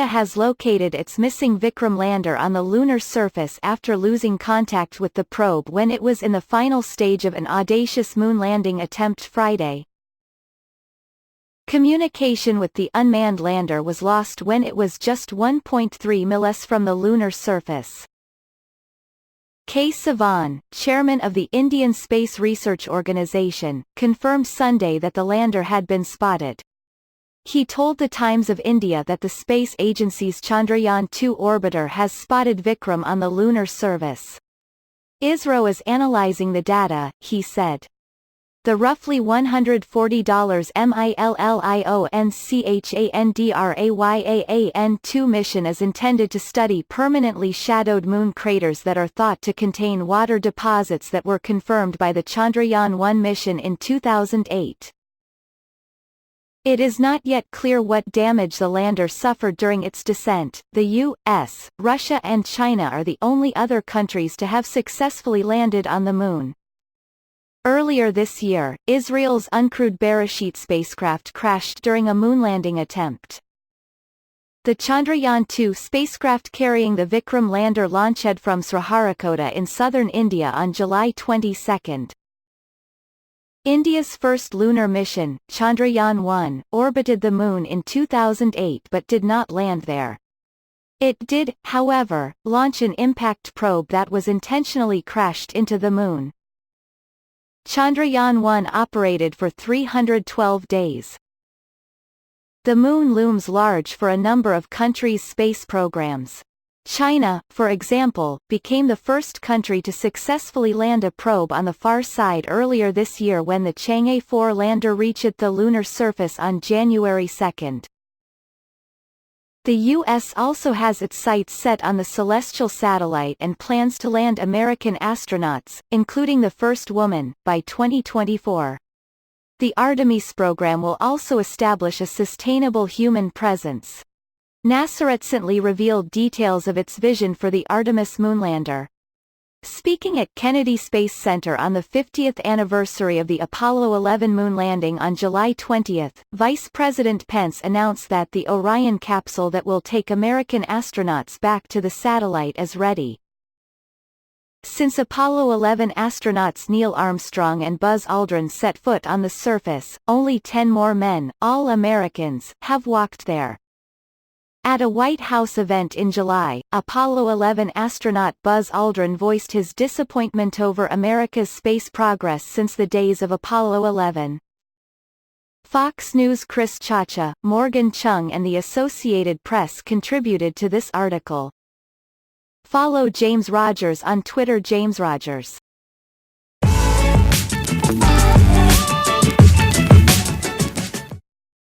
India has located its missing Vikram Lander on the lunar surface after losing contact with the probe when it was in the final stage of an audacious moon landing attempt Friday. Communication with the unmanned lander was lost when it was just 1.3 miles from the lunar surface. Sivan, chairman of the Indian Space Research Organisation, confirmed Sunday that the lander had been spotted. He told the Times of India that the space agency's Chandrayaan-2 orbiter has spotted Vikram on the lunar surface. ISRO is analyzing the data, he said. The roughly $140 mileschandrayaan-2 mission is intended to study permanently shadowed moon craters that are thought to contain water deposits that were confirmed by the Chandrayaan-1 mission in 2008. It is not yet clear what damage the lander suffered during its descent. The U.S., Russia and China are the only other countries to have successfully landed on the moon. Earlier this year, Israel's uncrewed Bereshit spacecraft crashed during a moon landing attempt. The Chandrayaan-2 spacecraft carrying the Vikram lander launched from Sriharikota in southern India on July 22. India's first lunar mission, Chandrayaan-1, orbited the moon in 2008 but did not land there. It did, however, launch an impact probe that was intentionally crashed into the moon. Chandrayaan-1 operated for 312 days. The moon looms large for a number of countries' space programs. China, for example, became the first country to successfully land a probe on the far side earlier this year when the Chang'e 4 lander reached the lunar surface on January 2. The U.S. also has its sights set on the celestial satellite and plans to land American astronauts, including the first woman, by 2024. The Artemis program will also establish a sustainable human presence. NASA recently revealed details of its vision for the Artemis moonlander. Speaking at Kennedy Space Center on the 50th anniversary of the Apollo 11 moon landing on July 20, Vice President Pence announced that the Orion capsule that will take American astronauts back to the satellite is ready. Since Apollo 11 astronauts Neil Armstrong and Buzz Aldrin set foot on the surface, only 10 more men, all Americans, have walked there. At a White House event in July, Apollo 11 astronaut Buzz Aldrin voiced his disappointment over America's space progress since the days of Apollo 11. Fox News' Chris Chacha, Morgan Chung and the Associated Press contributed to this article. Follow James Rogers on Twitter. James Rogers.